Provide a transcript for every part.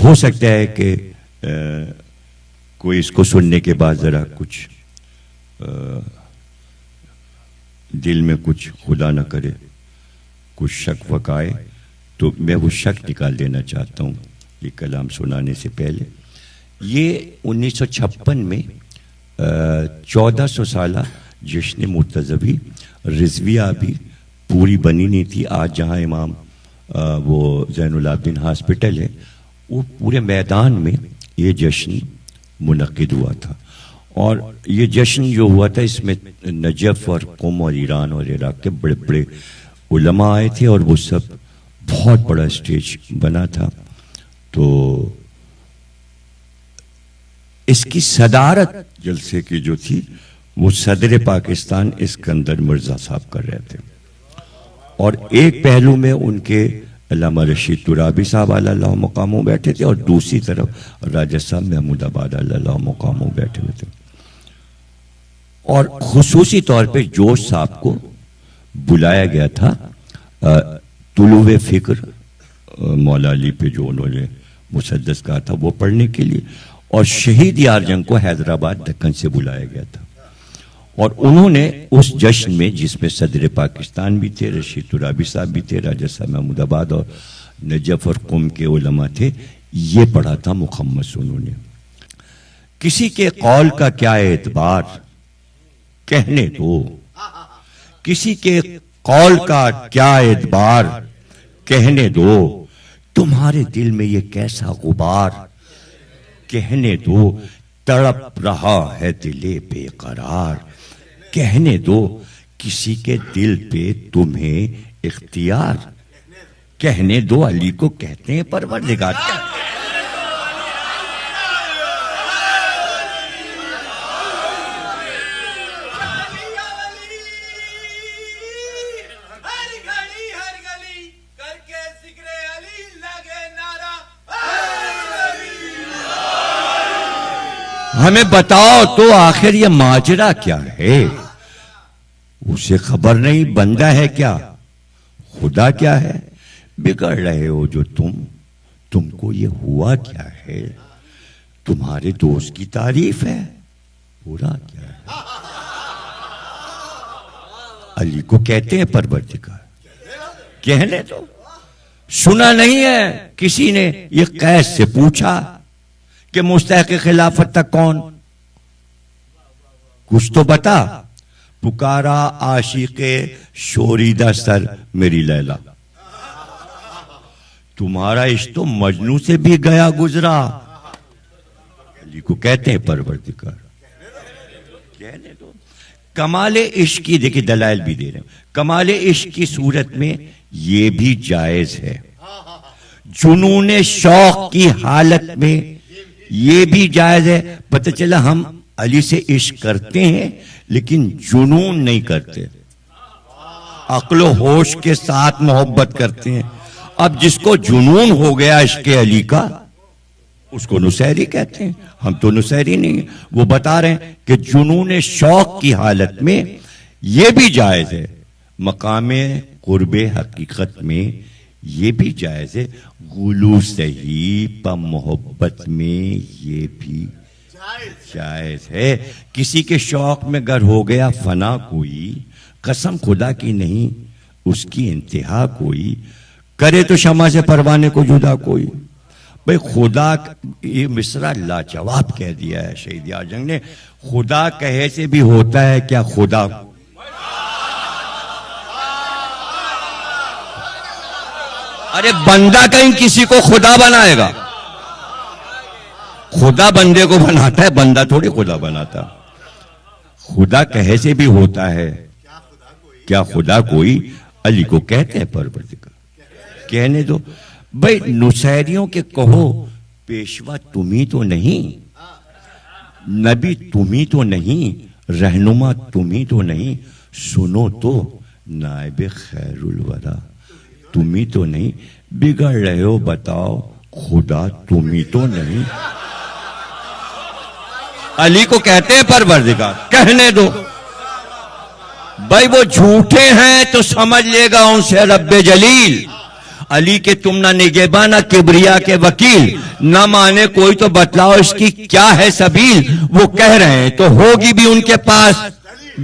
ہو سکتا ہے کہ کوئی اس کو سننے کے بعد ذرا کچھ دل میں کچھ خدا نہ کرے کچھ شک وک آئے، تو میں وہ شک نکال دینا چاہتا ہوں یہ کلام سنانے سے پہلے۔ یہ 1956 میں 1400 سالہ جشن مرتضوی رضویہ بھی پوری بنی نہیں تھی۔ آج جہاں امام وہ زین العابدین ہاسپٹل ہے، وہ پورے میدان میں یہ جشن منعقد ہوا تھا، اور یہ جشن جو ہوا تھا اس میں نجف اور قم اور ایران اور عراق کے بڑے بڑے علماء آئے تھے، اور وہ سب بہت بڑا اسٹیج بنا تھا۔ تو اس کی صدارت جلسے کی جو تھی وہ صدر پاکستان اسکندر مرزا صاحب کر رہے تھے، اور ایک پہلو میں ان کے علامہ رشید ترابی صاحب علی اللہ مقاموں بیٹھے تھے، اور دوسری طرف راجہ صاحب محمود آباد علی اللہ مقاموں بیٹھے ہوئے تھے۔ اور خصوصی طور پہ جوش صاحب کو بلایا گیا تھا طلوع فکر مولا علی پہ جو انہوں نے مسدس کہا تھا وہ پڑھنے کے لیے، اور شہید یار جنگ کو حیدرآباد دکن سے بلایا گیا تھا، اور انہوں نے اس جشن میں جس میں صدر پاکستان بھی تھے، رشید ترابی صاحب بھی تھے، راجہ صاحب محمود آباد اور نجف اور قم کے علماء تھے، یہ پڑھا تھا مخمس انہوں نے۔ کسی کے قول کا کیا اعتبار، کہنے دو، کسی کے قول کا کیا اعتبار، کہنے دو، تمہارے دل میں یہ کیسا غبار، کہنے دو، تڑپ رہا ہے دل بے قرار، کہنے دو، کسی کے دل پہ تمہیں اختیار، کہنے دو، علی کو کہتے ہیں پروردگار۔ ہمیں بتاؤ تو آخر یہ ماجرا کیا ہے، اسے خبر نہیں بندہ ہے کیا، خدا کیا ہے، بگڑ رہے ہو جو تم کو یہ ہوا کیا ہے، تمہارے دوست کی تعریف ہے، برا کیا ہے، علی کو کہتے ہیں پروردگار، کہنے تو سنا نہیں ہے کسی نے یہ قیس سے پوچھا کہ مستحق خلافت تک کون، کچھ تو بتا، پکارا عاشق شوریدہ سر میری لیلا، تمہارا عشق تو مجنوں سے بھی گیا گزرا، علی کو کہتے ہیں پروردگار، کہنے دو۔ کمال عشق کی دیکھیں دلائل بھی دے رہے ہیں، کمال عشق کی صورت میں یہ بھی جائز ہے، جنون شوق کی حالت میں یہ بھی جائز ہے، پتہ چلا ہم علی سے عشق کرتے ہیں لیکن جنون نہیں کرتے، عقل و ہوش کے ساتھ محبت کرتے ہیں۔ اب جس کو جنون ہو گیا عشق علی کا اس کو نصیری کہتے ہیں، ہم تو نصیری نہیں ہیں۔ وہ بتا رہے ہیں کہ جنون شوق کی حالت میں یہ بھی جائز ہے، مقام قرب حقیقت میں یہ بھی جائز ہے، غلو صحیح پا محبت میں یہ بھی جائز ہے۔ کسی کے شوق میں گر ہو گیا فنا کوئی، قسم خدا کی نہیں اس کی انتہا کوئی، کرے تو شمع سے پروانے کو جدا کوئی۔ بھئی خدا، یہ مصرع لاجواب کہہ دیا ہے شہید یار جنگ نے، خدا کہے سے بھی ہوتا ہے کیا خدا، ارے بندہ کہیں کسی کو خدا بنائے گا، خدا بندے کو بناتا ہے، بندہ تھوڑی خدا بناتا، خدا کہے سے بھی ہوتا ہے کیا خدا کوئی، علی کو کہتے ہیں پروردگار، کہنے دو۔ بھئی نصیریوں کے کہو پیشوا تمہیں تو نہیں، نبی تمہیں تو نہیں، رہنما تمہیں تو نہیں، سنو تو نائب خیر الورا تمہیں تو نہیں، بگڑ رہے ہو بتاؤ خدا تمہیں تو نہیں، علی کو کہتے ہیں پروردگار، کہنے دو۔ بھائی وہ جھوٹے ہیں تو سمجھ لے گا ان سے رب جلیل، علی کے تم نہ نگہباں نہ کبریا کے وکیل، نہ مانے کوئی تو بتلاؤ اس کی کیا ہے سبیل، وہ کہہ رہے ہیں تو ہوگی بھی ان کے پاس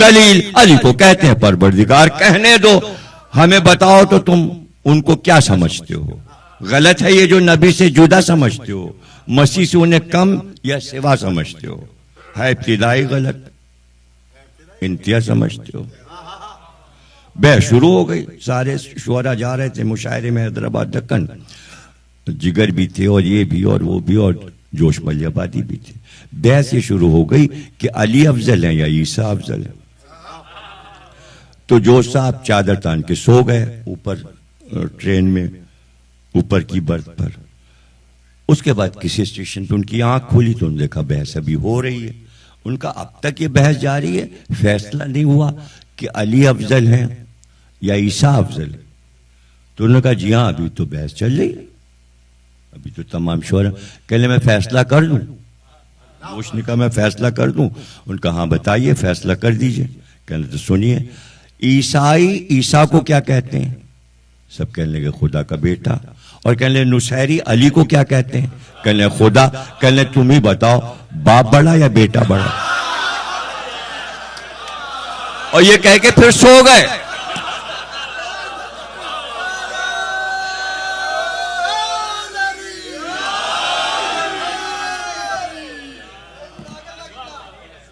دلیل۔ علی کو کہتے ہیں پروردگار کہنے دو، ہمیں بتاؤ تو تم ان کو کیا سمجھتے ہو؟ غلط ہے یہ جو نبی سے جدا سمجھتے ہو، مسیح سے انہیں کم یا سوا سمجھتے ہو، ہے ابتدائی غلط، انتہا سمجھتے ہو۔ بحث شروع ہو گئی، سارے شعراء جا رہے تھے مشاعرے میں حیدرآباد دکن، جگر بھی تھے اور یہ بھی اور وہ بھی اور جوش ملی آبادی بھی تھے۔ بحث یہ شروع ہو گئی کہ علی افضل ہیں یا عیسیٰ افضل ہیں۔ تو جوش صاحب چادر تان کے سو گئے اوپر ٹرین میں اوپر کی برتھ پر۔ اس کے بعد کسی اسٹیشن پہ ان کی آنکھ کھلی تو انہوں نے دیکھا بحث ابھی ہو رہی ہے۔ ان کا اب تک یہ بحث جاری ہے، فیصلہ نہیں ہوا کہ علی افضل ہیں یا عیسیٰ افضل ہے۔ تو انہوں نے کہا جی ہاں ابھی تو بحث چل رہی ہے، ابھی تو تمام شعرا کہنے میں فیصلہ کر دوں۔ جوش نے کہا میں فیصلہ کر دوں؟ ان کا ہاں بتائیے فیصلہ کر دیجئے۔ کہنے تو سنیے، عیسائی عیسیٰ کو کیا کہتے ہیں؟ سب کہنے لگے خدا کا بیٹا۔ اور کہنے لگے نصیری علی کو کیا کہتے ہیں؟ کہنے لگے خدا۔ کہنے لگے تم ہی بتاؤ باپ بڑا یا بیٹا بڑا؟ اور یہ کہہ کے پھر سو گئے۔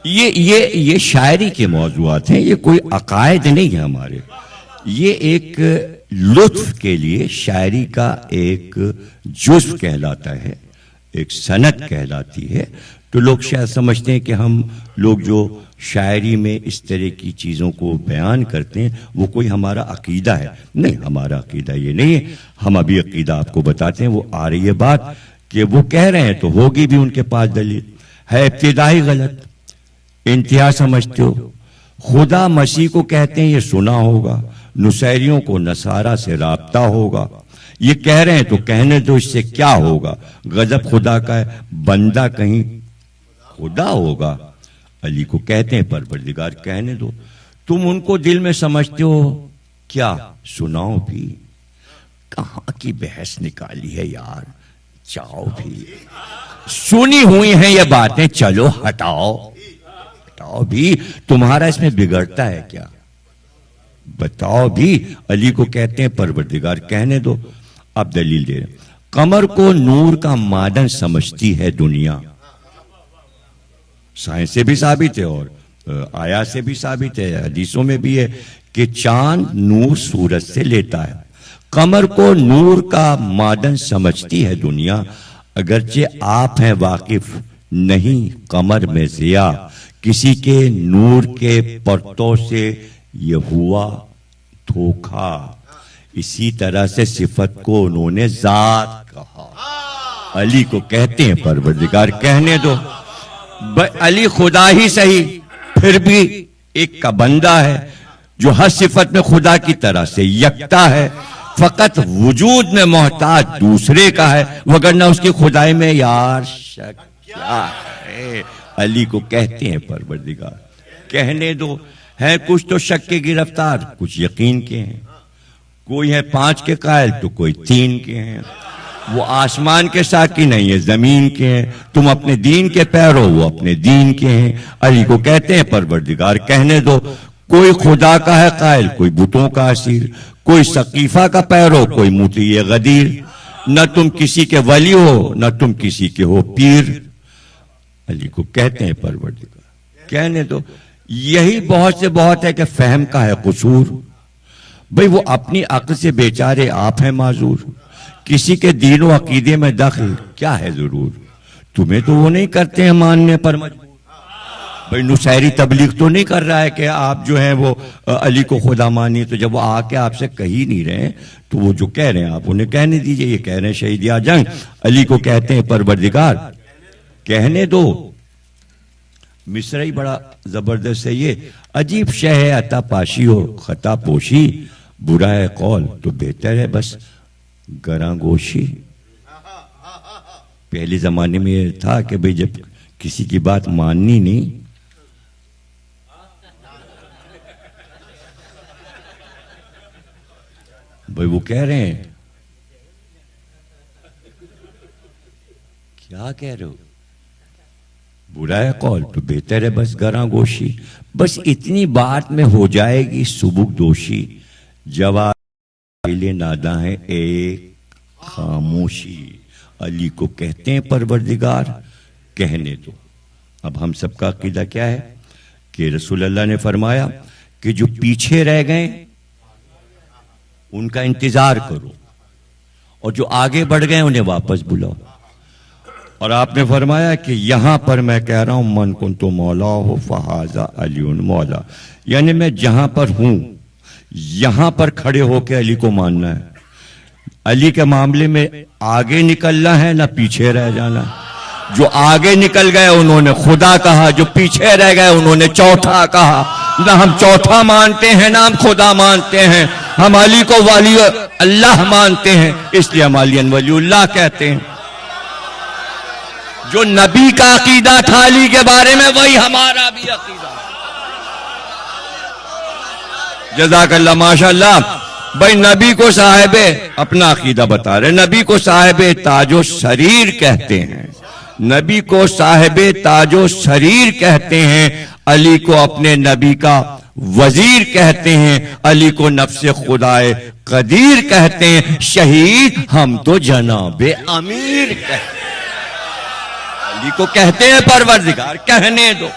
یہ شاعری کے موضوعات ہیں، یہ کوئی عقائد نہیں ہے ہمارے، یہ ایک لطف کے لیے شاعری کا ایک جزو کہلاتا ہے، ایک صنعت کہلاتی ہے۔ تو لوگ شاید سمجھتے ہیں کہ ہم لوگ جو شاعری میں اس طرح کی چیزوں کو بیان کرتے ہیں وہ کوئی ہمارا عقیدہ ہے۔ نہیں، ہمارا عقیدہ یہ نہیں ہے۔ ہم ابھی عقیدہ آپ کو بتاتے ہیں، وہ آ رہی ہے بات کہ وہ کہہ رہے ہیں تو ہوگی بھی ان کے پاس دلیل، ہے ابتدائی غلط، انتہا سمجھتے ہو۔ خدا مسیح کو کہتے ہیں یہ سنا ہوگا، نصیریوں کو نصارہ سے رابطہ ہوگا۔ یہ کہہ رہے ہیں تو کہنے دو اس سے کیا ہوگا، غضب خدا کا ہے، بندہ کہیں خدا ہوگا۔ علی کو کہتے ہیں پروردگار کہنے دو، تم ان کو دل میں سمجھتے ہو کیا؟ سناؤ بھی، کہاں کی بحث نکالی ہے یار، چاؤ بھی، سنی ہوئی ہیں یہ باتیں، چلو ہٹاؤ بھی، تمہارا اس میں بگڑتا ہے کیا؟ بتاؤ بھی۔ علی کو کہتے ہیں پروردگار کہنے دو۔ اب دلیل دے رہے ہیں، قمر کو نور کا معدن سمجھتی ہے دنیا، سائنس سے بھی ثابت ہے اور آیات سے بھی ثابت ہے، حدیثوں میں بھی ہے کہ چاند نور سورج سے لیتا ہے۔ قمر کو نور کا معدن سمجھتی ہے دنیا، اگرچہ آپ ہیں واقف نہیں قمر میں ضیا، کسی کے نور کے پرتوں سے یہ ہوا دھوکا، اسی طرح سے صفت کو انہوں نے ذات کہا۔ علی کو کہتے ہیں پروردگار کہنے دو، علی خدا ہی صحیح پھر بھی ایک کا بندہ ہے جو ہر صفت میں خدا کی طرح سے یکتا ہے، فقط وجود میں محتاج دوسرے کا ہے، وگرنہ اس کی خدائی میں یار شک کیا ہے۔ علی کو کہتے ہیں پروردگار کہنے دو، ہے کچھ تو شک کے گرفتار، کچھ یقین کے ہیں، کوئی ہے 5 کے قائل تو کوئی 3 کے ہیں، وہ آسمان کے ساقی نہیں ہے زمین کے ہیں، تم اپنے دین کے پیرو وہ اپنے دین کے ہیں۔ علی کو کہتے ہیں پروردگار کہنے دو، کوئی خدا کا ہے قائل، کوئی بتوں کا اسیر، کوئی سقیفہ کا پیرو، کوئی مطیع غدیر، نہ تم کسی کے ولی ہو نہ تم کسی کے ہو پیر۔ علی کو کہتے ہیں پروردگار کہنے دو، یہی بہت سے بہت ہے کہ فہم کا ہے قصور، بھئی وہ اپنی عقل سے بیچارے آپ ہیں معذور، کسی کے دین و عقیدے میں دخل کیا ہے ضرور، تمہیں تو وہ نہیں کرتے ہیں ماننے پر مجبور۔ بھئی نصیری تبلیغ تو نہیں کر رہا ہے کہ آپ جو ہیں وہ علی کو خدا مانی، تو جب وہ آ کے آپ سے کہی نہیں رہے تو وہ جو کہہ رہے ہیں آپ انہیں کہنے دیجئے، یہ کہہ رہے ہیں شہید جنگ۔ علی کو کہتے ہیں پروردگار کہنے دو۔ مصرعی بڑا زبردست ہے یہ، عجیب شے ہے عطا پاشی ہو خطا پوشی، برا ہے قول تو بہتر ہے بس گراں گوشی۔ پہلے زمانے میں یہ تھا کہ بھئی جب کسی کی بات ماننی نہیں بھئی وہ کہہ رہے ہیں کیا کہہ رہے ہو؟ برا ہے قول تو بہتر ہے بس گراں گوشی. بس اتنی بات میں ہو جائے گی سبک دوشی. جواب ناداں ہے ایک خاموشی. علی کو کہتے ہیں پروردگار، کہنے دو. اب ہم سب کا عقیدہ کیا ہے کہ رسول اللہ نے فرمایا کہ جو پیچھے رہ گئے ان کا انتظار کرو، اور جو آگے بڑھ گئے انہیں واپس بلاؤ. اور آپ نے فرمایا کہ یہاں پر میں کہہ رہا ہوں من کن تو مولا ہو فہذا علی مولا، یعنی میں جہاں پر ہوں یہاں پر کھڑے ہو کے علی کو ماننا ہے. علی کے معاملے میں آگے نکلنا ہے نہ پیچھے رہ جانا. جو آگے نکل گئے انہوں نے خدا کہا، جو پیچھے رہ گئے انہوں نے چوتھا کہا. نہ ہم چوتھا مانتے ہیں نہ ہم خدا مانتے ہیں، ہم علی کو ولی اللہ مانتے ہیں، اس لیے ہم علی ولی اللہ کہتے ہیں. جو نبی کا عقیدہ تھا علی کے بارے میں وہی ہمارا بھی عقیدہ. جزاک اللہ ماشاء اللہ. بھائی نبی کو صاحب اپنا عقیدہ بتا رہے، نبی کو صاحب تاج و سریر کہتے ہیں، نبی کو صاحب تاج و سریر کہتے ہیں. علی کو اپنے نبی کا وزیر کہتے ہیں، علی کو نفس خدائے قدیر کہتے ہیں. شہید ہم تو جناب امیر کہتے ہیں. علی کو کہتے ہیں پروردگار، کہنے دو.